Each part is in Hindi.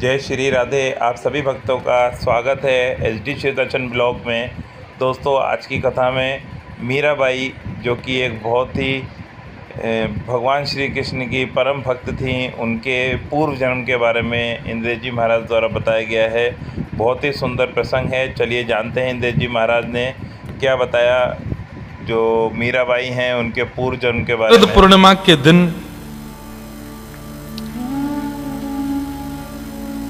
जय श्री राधे। आप सभी भक्तों का स्वागत है एचडी शिव दर्शन ब्लॉग में। दोस्तों, आज की कथा में मीराबाई, जो कि एक बहुत ही भगवान श्री कृष्ण की परम भक्त थीं, उनके पूर्व जन्म के बारे में इंद्र जी महाराज द्वारा बताया गया है। बहुत ही सुंदर प्रसंग है। चलिए जानते हैं इंद्र जी महाराज ने क्या बताया जो मीराबाई हैं उनके पूर्व जन्म के बारे में। पूर्णिमा के दिन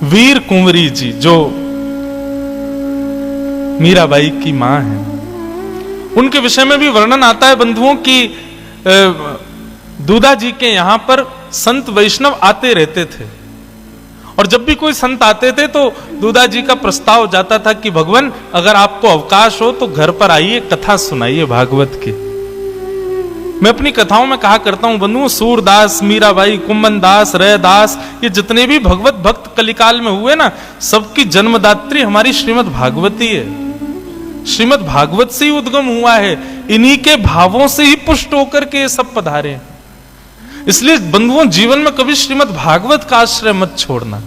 वीर कुंवरी जी, जो मीराबाई की मां है, उनके विषय में भी वर्णन आता है बंधुओं की दूधा जी के यहां पर संत वैष्णव आते रहते थे, और जब भी कोई संत आते थे तो दूधा जी का प्रस्ताव जाता था कि भगवान, अगर आपको अवकाश हो तो घर पर आइए, कथा सुनाइए भागवत की। मैं अपनी कथाओं में कहा करता हूं बंधुओं, सूरदास, मीराबाई, कुंभन दास, रैदास, ये जितने भी भगवत भक्त कलिकाल में हुए ना, सबकी जन्मदात्री हमारी श्रीमद् भागवती है। श्रीमद् भागवत से ही उद्गम हुआ है, इन्हीं के भावों से ही पुष्ट होकर के ये सब पधारे। इसलिए बंधुओं, जीवन में कभी श्रीमद् भागवत का आश्रय मत छोड़ना।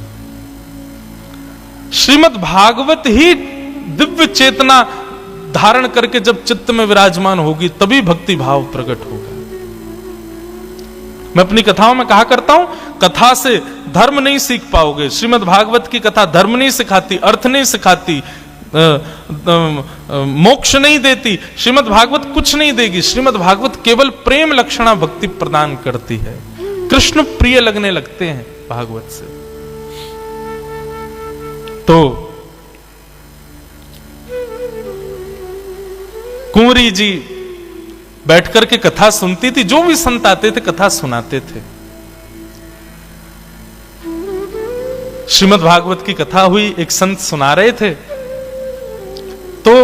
श्रीमद् भागवत ही दिव्य चेतना धारण करके जब चित्त में विराजमान होगी, तभी भक्ति भाव प्रकट होगा। मैं अपनी कथाओं में कहा करता हूं, कथा से धर्म नहीं सीख पाओगे। श्रीमद् भागवत की कथा धर्म नहीं सिखाती, अर्थ नहीं सिखाती, मोक्ष नहीं देती। श्रीमद् भागवत कुछ नहीं देगी। श्रीमद् भागवत केवल प्रेम लक्षणा भक्ति प्रदान करती है। कृष्ण प्रिय लगने लगते हैं भागवत से। तो कुंवरी जी बैठकर के कथा सुनती थी। जो भी संत आते थे कथा सुनाते थे। श्रीमद् भागवत की कथा हुई, एक संत सुना रहे थे, तो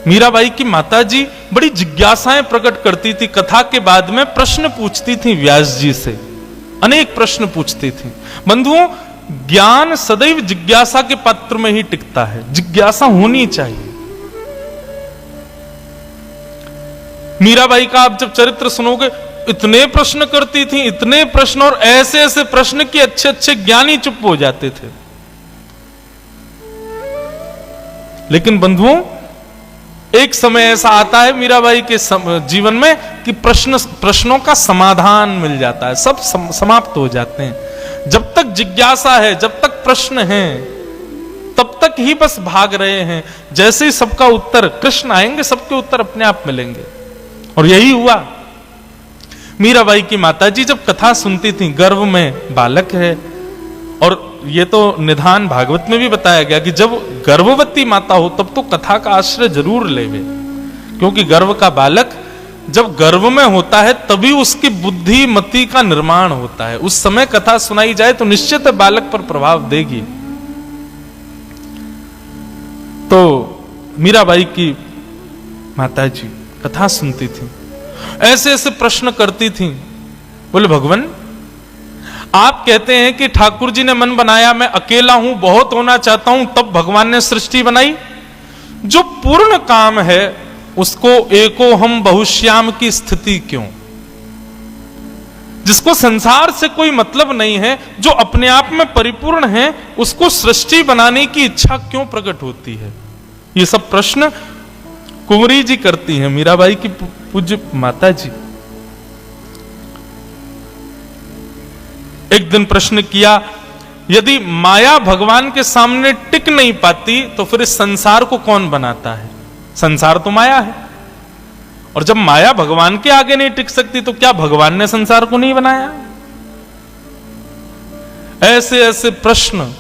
मीराबाई की माता जी बड़ी जिज्ञासाएं प्रकट करती थी। कथा के बाद में प्रश्न पूछती थी व्यास जी से, अनेक प्रश्न पूछती थी। बंधुओं, ज्ञान सदैव जिज्ञासा के पात्र में ही टिकता है। जिज्ञासा होनी चाहिए। मीराबाई का आप जब चरित्र सुनोगे, इतने प्रश्न करती थी, इतने प्रश्न, और ऐसे ऐसे प्रश्न कि अच्छे अच्छे ज्ञानी चुप हो जाते थे। लेकिन बंधुओं, एक समय ऐसा आता है मीराबाई के जीवन में कि प्रश्नों का समाधान मिल जाता है, सब समाप्त हो जाते हैं। जब तक जिज्ञासा है, जब तक प्रश्न है, तब तक ही बस भाग रहे हैं। जैसे ही सबका उत्तर, कृष्ण आएंगे, सबके उत्तर अपने आप मिलेंगे। और यही हुआ। मीराबाई की माताजी जब कथा सुनती थी, गर्भ में बालक है, और ये तो निधान भागवत में भी बताया गया कि जब गर्भवती माता हो तब तो कथा का आश्रय जरूर लेवे, क्योंकि गर्भ का बालक जब गर्भ में होता है तभी उसकी बुद्धि मति का निर्माण होता है। उस समय कथा सुनाई जाए तो निश्चित बालक पर प्रभाव देगी। तो मीराबाई की माताजी कथा सुनती थी, ऐसे ऐसे प्रश्न करती थी। बोले, भगवान, आप कहते हैं कि ठाकुर जी ने मन बनाया, मैं अकेला हूं, बहुत होना चाहता हूं, तब भगवान ने सृष्टि बनाई। जो पूर्ण काम है उसको एको हम बहुश्याम की स्थिति क्यों? जिसको संसार से कोई मतलब नहीं है, जो अपने आप में परिपूर्ण है, उसको सृष्टि बनाने की इच्छा क्यों प्रकट होती है? ये सब प्रश्न कुंवरी जी करती हैं, मीराबाई की पूज्य माता जी। एक दिन प्रश्न किया, यदि माया भगवान के सामने टिक नहीं पाती तो फिर इस संसार को कौन बनाता है? संसार तो माया है, और जब माया भगवान के आगे नहीं टिक सकती तो क्या भगवान ने संसार को नहीं बनाया? ऐसे ऐसे प्रश्न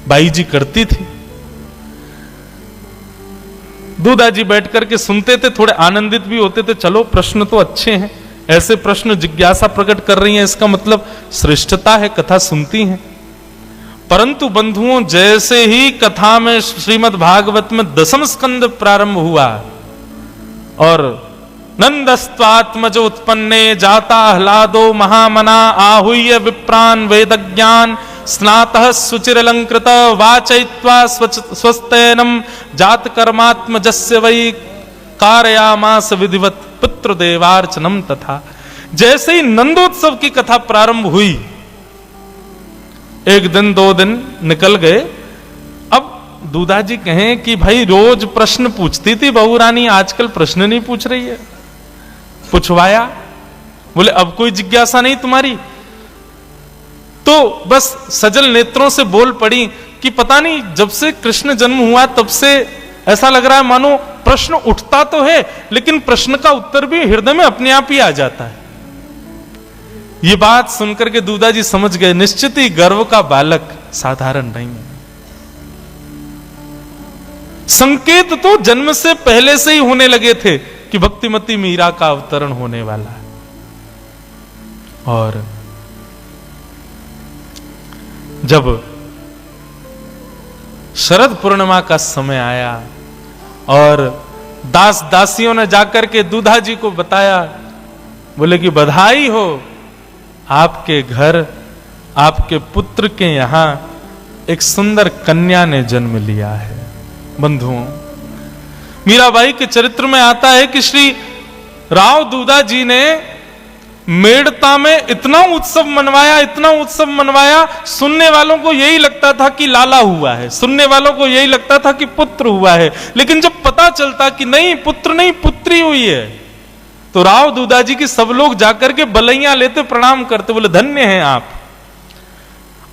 बाई जी करती थी। दूधा जी बैठ करके सुनते थे, थोड़े आनंदित भी होते थे। चलो, प्रश्न तो अच्छे हैं, ऐसे प्रश्न जिज्ञासा प्रकट कर रही हैं, इसका मतलब श्रेष्ठता है, कथा सुनती हैं। परंतु बंधुओं, जैसे ही कथा में श्रीमद् भागवत में 10वां स्कंद प्रारंभ हुआ और नंदस्त्वात्मज उत्पन्ने जाता आह्लादो महामना आहूय विप्रान वेदज्ञान स्नातः सुचिरलंकृत वाचयित्वा स्वस्तेनम जात कर्मात्मजस्य वै कारयामास विधिवत पुत्र देवार्चनम तथा। जैसे ही नंदोत्सव की कथा प्रारंभ हुई, एक दिन 2 दिन निकल गए। अब दूधा जी कहें कि भाई रोज प्रश्न पूछती थी बहू रानी, आजकल प्रश्न नहीं पूछ रही है। पूछवाया, बोले अब कोई जिज्ञासा नहीं तुम्हारी? तो बस सजल नेत्रों से बोल पड़ी कि पता नहीं जब से कृष्ण जन्म हुआ तब से ऐसा लग रहा है मानो प्रश्न उठता तो है, लेकिन प्रश्न का उत्तर भी हृदय में अपने आप ही आ जाता है। ये बात सुनकर के दूधा जी समझ गए, निश्चित ही गर्व का बालक साधारण नहीं है। संकेत तो जन्म से पहले से ही होने लगे थे कि भक्तिमती मीरा का अवतरण होने वाला है। और जब शरद पूर्णिमा का समय आया और दास दासियों ने जाकर के दूधा जी को बताया, बोले कि बधाई हो, आपके घर आपके पुत्र के यहां एक सुंदर कन्या ने जन्म लिया है। बंधुओं, मीराबाई के चरित्र में आता है कि श्री राव दूधा जी ने मेड़ता में इतना उत्सव मनवाया, इतना उत्सव मनवाया, सुनने वालों को यही लगता था कि लाला हुआ है, सुनने वालों को यही लगता था कि पुत्र हुआ है। लेकिन जब पता चलता कि नहीं पुत्र नहीं पुत्री हुई है, तो राव दूधा जी की सब लोग जाकर के बलैया लेते, प्रणाम करते, बोले धन्य हैं आप।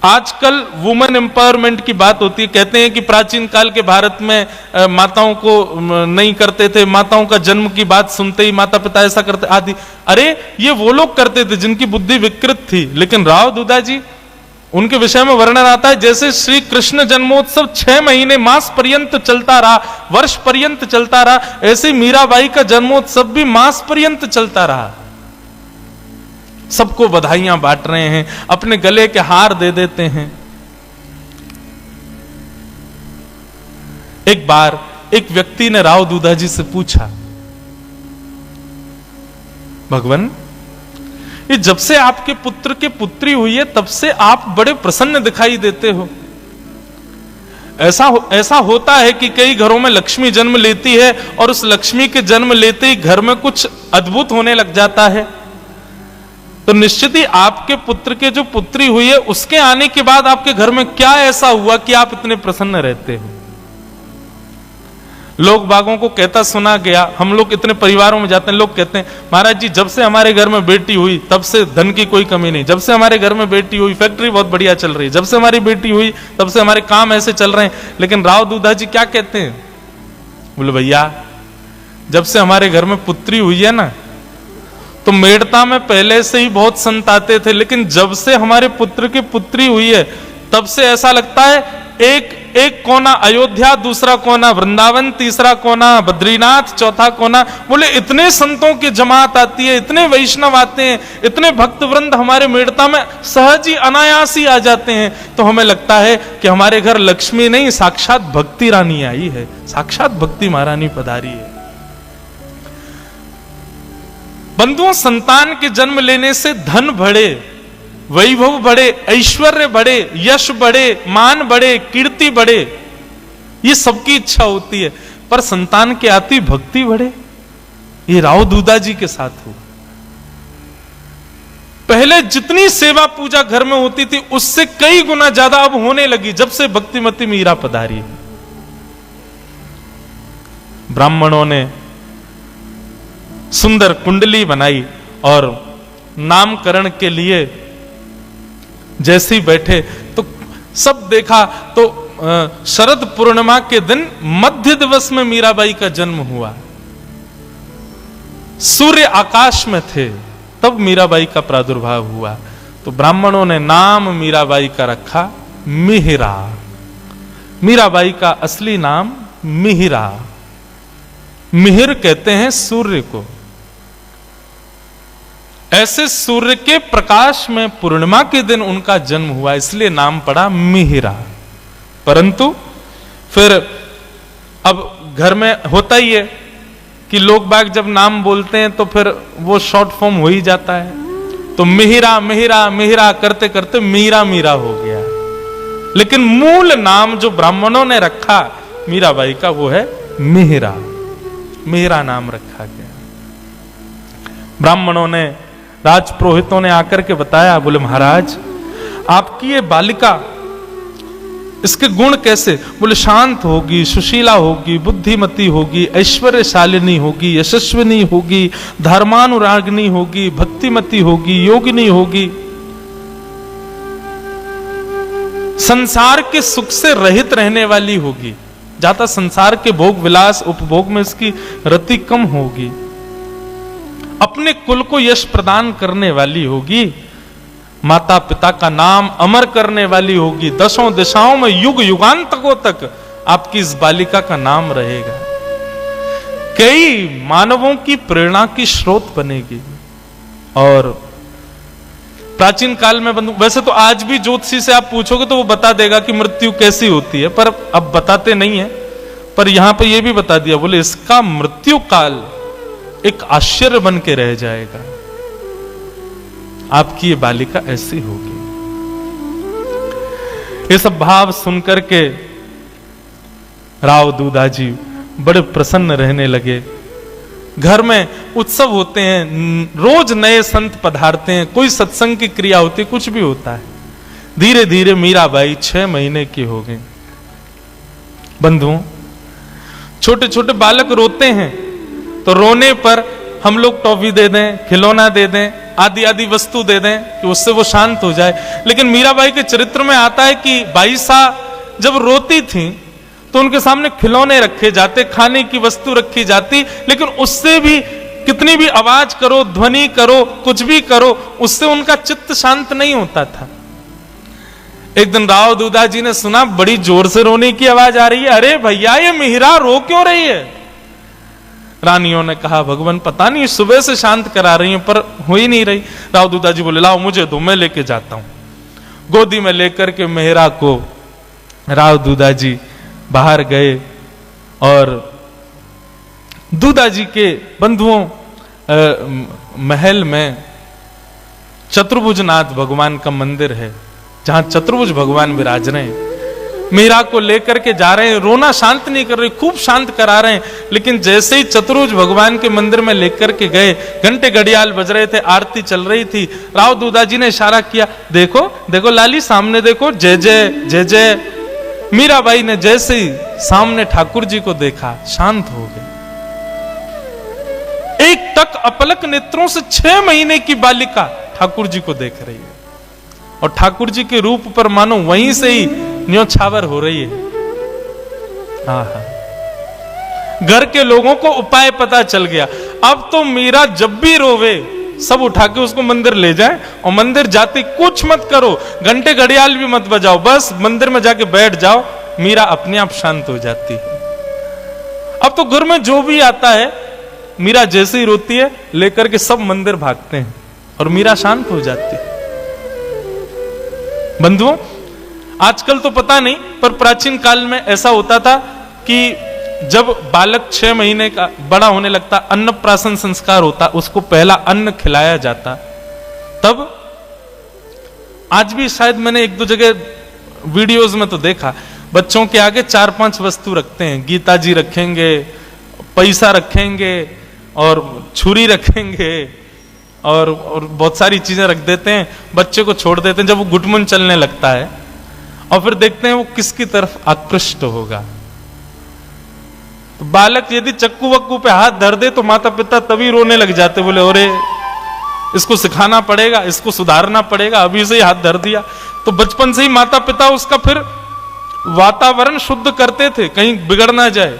आजकल वुमेन एम्पावरमेंट की बात होती है, कहते हैं कि प्राचीन काल के भारत में माताओं को नहीं करते थे, माताओं का जन्म की बात सुनते ही माता पिता ऐसा करते आदि। अरे ये वो लोग करते थे जिनकी बुद्धि विकृत थी, लेकिन राव दूधा जी, उनके विषय में वर्णन आता है जैसे श्री कृष्ण जन्मोत्सव 6 महीने मास पर्यंत चलता रहा, वर्ष पर्यंत चलता रहा, ऐसे मीराबाई का जन्मोत्सव भी मास पर्यंत चलता रहा। सबको बधाइयां बांट रहे हैं, अपने गले के हार दे देते हैं। एक बार एक व्यक्ति ने राव दूधा जी से पूछा, भगवान ये जब से आपके पुत्र के पुत्री हुई है तब से आप बड़े प्रसन्न दिखाई देते हो। ऐसा होता है कि कई घरों में लक्ष्मी जन्म लेती है और उस लक्ष्मी के जन्म लेते ही घर में कुछ अद्भुत होने लग जाता है। तो निश्चित ही आपके पुत्र के जो पुत्री हुई है उसके आने के बाद आपके घर में क्या ऐसा हुआ कि आप इतने प्रसन्न रहते हो। लोग बागों को कहता सुना गया, हम लोग इतने परिवारों में जाते हैं, लोग कहते हैं महाराज जी जब से हमारे घर में बेटी हुई तब से धन की कोई कमी नहीं, जब से हमारे घर में बेटी हुई फैक्ट्री बहुत बढ़िया चल रही है, जब से हमारी बेटी हुई तब से हमारे काम ऐसे चल रहे हैं। लेकिन राव दूधा जी क्या कहते हैं, बोले भैया जब से हमारे घर में पुत्री हुई है ना, तो मेड़ता में पहले से ही बहुत संत आते थे, लेकिन जब से हमारे पुत्र की पुत्री हुई है तब से ऐसा लगता है एक कोना अयोध्या, दूसरा कोना वृंदावन, तीसरा कोना बद्रीनाथ, चौथा कोना, बोले इतने संतों की जमात आती है, इतने वैष्णव आते हैं, इतने भक्त वृंद हमारे मेड़ता में सहज ही अनायास ही आ जाते हैं। तो हमें लगता है कि हमारे घर लक्ष्मी नहीं साक्षात भक्ति रानी आई है, साक्षात भक्ति महारानी पधारी है। बंधुओं, संतान के जन्म लेने से धन बढ़े, वैभव बढ़े, ऐश्वर्य बढ़े, यश बढ़े, मान बढ़े, कीर्ति बढ़े, ये सबकी इच्छा होती है, पर संतान के आती भक्ति बढ़े। ये राव दूधा जी के साथ हुआ। पहले जितनी सेवा पूजा घर में होती थी उससे कई गुना ज्यादा अब होने लगी जब से भक्तिमती मीरा पधारी। ब्राह्मणों ने सुंदर कुंडली बनाई और नामकरण के लिए जैसे ही बैठे तो सब देखा तो शरद पूर्णिमा के दिन मध्य दिवस में मीराबाई का जन्म हुआ। सूर्य आकाश में थे तब मीराबाई का प्रादुर्भाव हुआ। तो ब्राह्मणों ने नाम मीराबाई का रखा मिहिरा। मीराबाई का असली नाम मिहिरा। मिहिर कहते हैं सूर्य को। ऐसे सूर्य के प्रकाश में पूर्णिमा के दिन उनका जन्म हुआ, इसलिए नाम पड़ा मिहिरा। परंतु फिर अब घर में होता ही है कि लोग बाग जब नाम बोलते हैं तो फिर वो शॉर्ट फॉर्म हो ही जाता है। तो मिहिरा मिहिरा मिहिरा करते करते मीरा मीरा हो गया। लेकिन मूल नाम जो ब्राह्मणों ने रखा मीराबाई का वो है मिहिरा। मिहिरा नाम रखा गया। ब्राह्मणों ने, राजपुरोहितों ने आकर के बताया, बोले महाराज आपकी ये बालिका, इसके गुण कैसे? बोले शांत होगी, सुशीला होगी, बुद्धिमती होगी, ऐश्वर्यशालिनी होगी, यशस्विनी होगी, धर्मानुरागिनी होगी, भक्तिमती होगी, योगिनी होगी, संसार के सुख से रहित रहने वाली होगी, ज्यादा संसार के भोग विलास उपभोग में इसकी रति कम होगी, अपने कुल को यश प्रदान करने वाली होगी, माता पिता का नाम अमर करने वाली होगी, दसों दिशाओं में युग युगांतकों तक आपकी इस बालिका का नाम रहेगा, कई मानवों की प्रेरणा की स्रोत बनेगी। और प्राचीन काल में बंधु, वैसे तो आज भी ज्योतिषी से आप पूछोगे तो वो बता देगा कि मृत्यु कैसी होती है, पर अब बताते नहीं है, पर यहां पे ये भी बता दिया, बोले इसका मृत्यु काल एक आश्चर्य बन के रह जाएगा, आपकी ये बालिका ऐसी होगी। ये सब भाव सुनकर के राव दूधाजी बड़े प्रसन्न रहने लगे। घर में उत्सव होते हैं, रोज नए संत पधारते हैं, कोई सत्संग की क्रिया होती है, कुछ भी होता है। धीरे धीरे मीराबाई 6 महीने की हो गई। बंधुओं, छोटे छोटे बालक रोते हैं तो रोने पर हम लोग टॉफी दे दें, खिलौना दे दें, आदि आदि वस्तु दे दें कि उससे वो शांत हो जाए। लेकिन मीराबाई के चरित्र में आता है कि बाईसा जब रोती थी तो उनके सामने खिलौने रखे जाते, खाने की वस्तु रखी जाती, लेकिन उससे भी कितनी भी आवाज करो, ध्वनि करो, कुछ भी करो, उससे उनका चित्त शांत नहीं होता था। एक दिन राव दूधाजी ने सुना बड़ी जोर से रोने की आवाज आ रही है। अरे भैया, ये मिहिरा रो क्यों रही है? रानियों ने कहा, भगवान पता नहीं, सुबह से शांत करा रही हूं पर हो ही नहीं रही। राव दूधाजी बोले, लाओ मुझे दो, मैं लेके जाता हूं। गोदी में लेकर के मिहिरा को राव दूधाजी बाहर गए और दूधाजी के बंधुओं महल में चतुर्भुजनाथ भगवान का मंदिर है, जहां चतुर्भुज भगवान विराज रहे हैं। मीरा को लेकर के जा रहे हैं, रोना शांत नहीं कर रहे, खूब शांत करा रहे हैं, लेकिन जैसे ही चतुर्भुज भगवान के मंदिर में लेकर के गए, घंटे घड़ियाल बज रहे थे, आरती चल रही थी। राव दूधाजी ने इशारा किया, देखो देखो लाली, सामने देखो, जय जय जय जय। मीराबाई ने जैसे ही सामने ठाकुर जी को देखा, शांत हो गए। एक टक अपलक नेत्रों से 6 महीने की बालिका ठाकुर जी को देख रही है और ठाकुर जी के रूप पर मानो वहीं से ही न्योछावर हो रही है। घर के लोगों को उपाय पता चल गया। अब तो मीरा जब भी रोवे सब उठा के उसको मंदिर ले जाए और मंदिर जाते कुछ मत करो, घंटे घड़ियाल भी मत बजाओ, बस मंदिर में जाके बैठ जाओ, मीरा अपने आप शांत हो जाती है। अब तो घर में जो भी आता है, मीरा जैसे ही रोती है लेकर के सब मंदिर भागते हैं और मीरा शांत हो जाती है। बंधुओं, आजकल तो पता नहीं, पर प्राचीन काल में ऐसा होता था कि जब बालक 6 महीने का बड़ा होने लगता, अन्नप्राशन संस्कार होता, उसको पहला अन्न खिलाया जाता। तब आज भी शायद मैंने 1-2 जगह वीडियोस में तो देखा, बच्चों के आगे 4-5 वस्तु रखते हैं। गीता जी रखेंगे, पैसा रखेंगे और छुरी रखेंगे और बहुत सारी चीजें रख देते हैं। बच्चे को छोड़ देते हैं जब वो गुटमुन चलने लगता है और फिर देखते हैं वो किसकी तरफ आकृष्ट होगा। तो बालक यदि चक्कू वक्कू पे हाथ धर दे तो माता पिता तभी रोने लग जाते, बोले अरे इसको सिखाना पड़ेगा, इसको सुधारना पड़ेगा, अभी से ही हाथ धर दिया। तो बचपन से ही माता पिता उसका फिर वातावरण शुद्ध करते थे, कहीं बिगड़ ना जाए।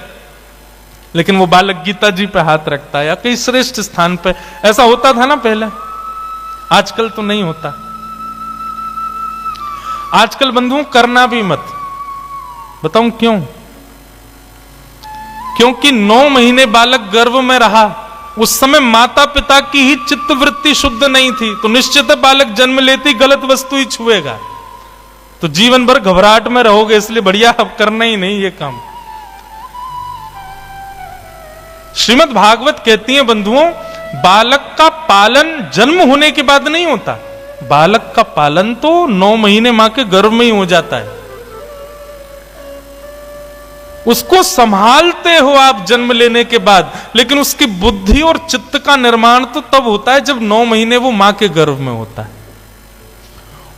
लेकिन वो बालक गीता जी पे हाथ रखता है या कहीं श्रेष्ठ स्थान पे, ऐसा होता था ना पहले, आजकल तो नहीं होता। आजकल बंधुओं करना भी मत। बताऊं क्यों? क्योंकि 9 महीने बालक गर्भ में रहा, उस समय माता पिता की ही चित्त वृत्ति शुद्ध नहीं थी, तो निश्चित है बालक जन्म लेते ही गलत वस्तु ही छुएगा, तो जीवन भर घबराहट में रहोगे। इसलिए बढ़िया अब करना ही नहीं ये काम। श्रीमद् भागवत कहती है बंधुओं, बालक का पालन जन्म होने के बाद नहीं होता, बालक का पालन तो 9 महीने मां के गर्भ में ही हो जाता है। उसको संभालते हो आप जन्म लेने के बाद, लेकिन उसकी बुद्धि और चित्त का निर्माण तो तब होता है जब 9 महीने वो मां के गर्भ में होता है।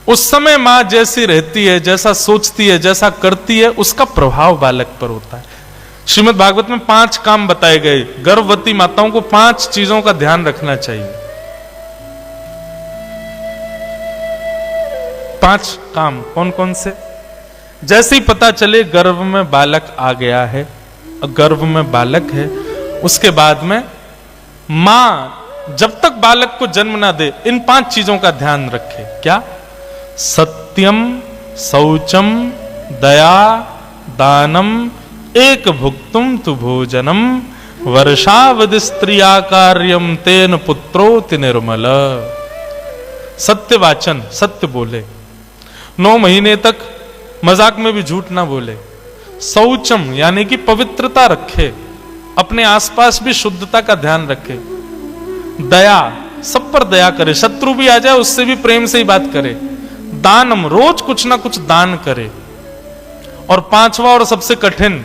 उस समय मां जैसी रहती है, जैसा सोचती है, जैसा करती है, उसका प्रभाव बालक पर होता है। श्रीमद् भागवत में 5 काम बताए गए। गर्भवती माताओं को 5 चीजों का ध्यान रखना चाहिए। 5 काम कौन कौन से? जैसे ही पता चले गर्भ में बालक आ गया है, गर्भ में बालक है, उसके बाद में मां जब तक बालक को जन्म ना दे इन 5 चीजों का ध्यान रखे। क्या? सत्यम, शौचम, दया, दानम, एक भुक्तुम तु भोजनम, वर्षावधि स्त्रिया कार्यम तेन पुत्रोति निर्मल। सत्य वाचन, सत्य बोले, 9 महीने तक मजाक में भी झूठ ना बोले। शौचम यानी कि पवित्रता रखे, अपने आसपास भी शुद्धता का ध्यान रखे। दया, सब पर दया करे, शत्रु भी आ जाए उससे भी प्रेम से ही बात करे। दानम, रोज कुछ ना कुछ दान करे। और 5वां और सबसे कठिन,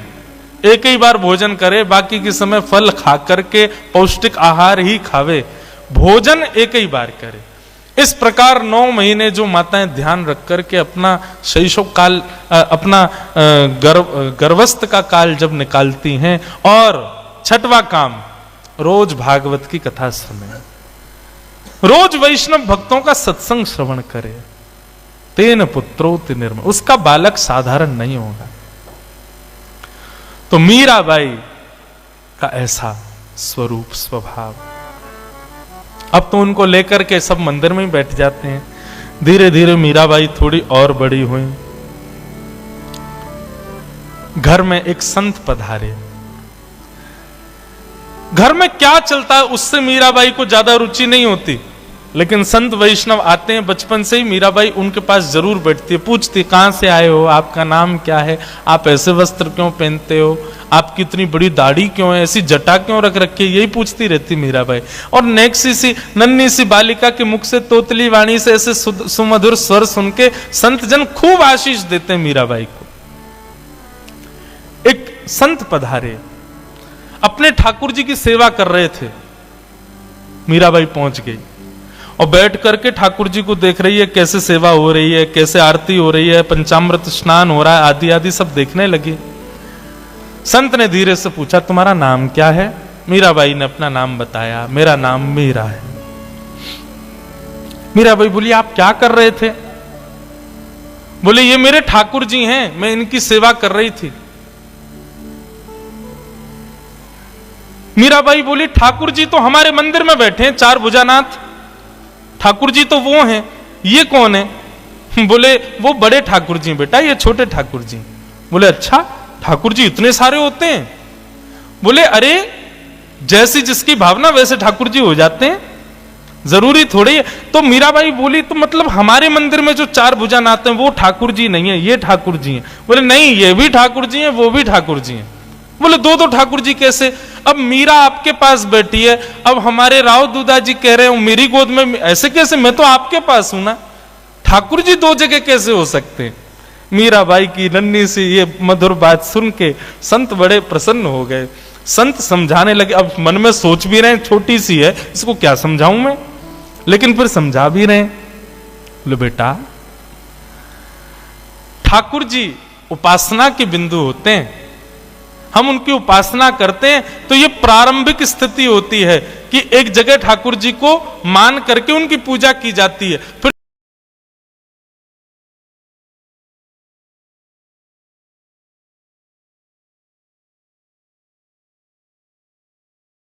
एक ही बार भोजन करे, बाकी के समय फल खा करके पौष्टिक आहार ही खावे, भोजन एक ही बार करे। इस प्रकार 9 महीने जो माताएं ध्यान रख करके अपना शैशव काल, अपना गर्भस्थ का काल जब निकालती हैं। और 6वां काम, रोज भागवत की कथा सुने, रोज वैष्णव भक्तों का सत्संग श्रवण करे। तेन पुत्रोति निर्मल, उसका बालक साधारण नहीं होगा। तो मीराबाई का ऐसा स्वरूप, स्वभाव। अब तो उनको लेकर के सब मंदिर में ही बैठ जाते हैं। धीरे धीरे मीराबाई थोड़ी और बड़ी हुई। घर में एक संत पधारे। घर में क्या चलता है उससे मीराबाई को ज्यादा रुचि नहीं होती, लेकिन संत वैष्णव आते हैं, बचपन से ही मीराबाई उनके पास जरूर बैठती है, पूछती कहां से आए हो, आपका नाम क्या है, आप ऐसे वस्त्र क्यों पहनते हो, आपकी इतनी बड़ी दाढ़ी क्यों है, ऐसी जटा क्यों रख रखी है, यही पूछती रहती मीराबाई। और नेक्सी सी नन्ही सी बालिका के मुख से तोतली वाणी से ऐसे सुमधुर स्वर सुन के संत जन खूब आशीष देते हैं मीराबाई को। एक संत पधारे, अपने ठाकुर जी की सेवा कर रहे थे। मीराबाई पहुंच गई और बैठ करके ठाकुर जी को देख रही है, कैसे सेवा हो रही है, कैसे आरती हो रही है, पंचामृत स्नान हो रहा है, आदि आदि सब देखने लगी। संत ने धीरे से पूछा, तुम्हारा नाम क्या है? मीराबाई ने अपना नाम बताया, मेरा नाम मीरा है। मीराबाई बोली, आप क्या कर रहे थे? बोले, ये मेरे ठाकुर जी हैं, मैं इनकी सेवा कर रही थी। मीराबाई बोली, ठाकुर जी तो हमारे मंदिर में बैठे हैं, 4 भुजानाथ ठाकुर जी तो वो हैं, ये कौन है? बोले, वो बड़े ठाकुर जी बेटा, ये छोटे ठाकुर जी। बोले, अच्छा ठाकुर जी इतने सारे होते हैं? बोले, अरे जैसी जिसकी भावना वैसे ठाकुर जी हो जाते हैं, जरूरी थोड़ी है। तो मीराबाई बोली, तो मतलब हमारे मंदिर में जो 4 भुजानाथ हैं वो ठाकुर जी नहीं है, ये ठाकुर जी हैं। बोले, नहीं, ये भी ठाकुर जी हैं, वो भी ठाकुर जी हैं। बोले, 2 ठाकुर जी कैसे? अब मीरा आपके पास बैठी है, अब हमारे राव दूधा जी कह रहे हो मेरी गोद में, ऐसे कैसे? मैं तो आपके पास हूं ना, ठाकुर जी 2 जगह कैसे हो सकते हैं? मीराबाई की नन्ही सी ये मधुर बात सुन के संत बड़े प्रसन्न हो गए। संत समझाने लगे, अब मन में सोच भी रहे हैं छोटी सी है, इसको क्या समझाऊं मैं, लेकिन फिर समझा भी रहे। बोले, बेटा ठाकुर जी उपासना के बिंदु होते हैं, हम उनकी उपासना करते हैं तो ये प्रारंभिक स्थिति होती है कि एक जगह ठाकुर जी को मान करके उनकी पूजा की जाती है, फिर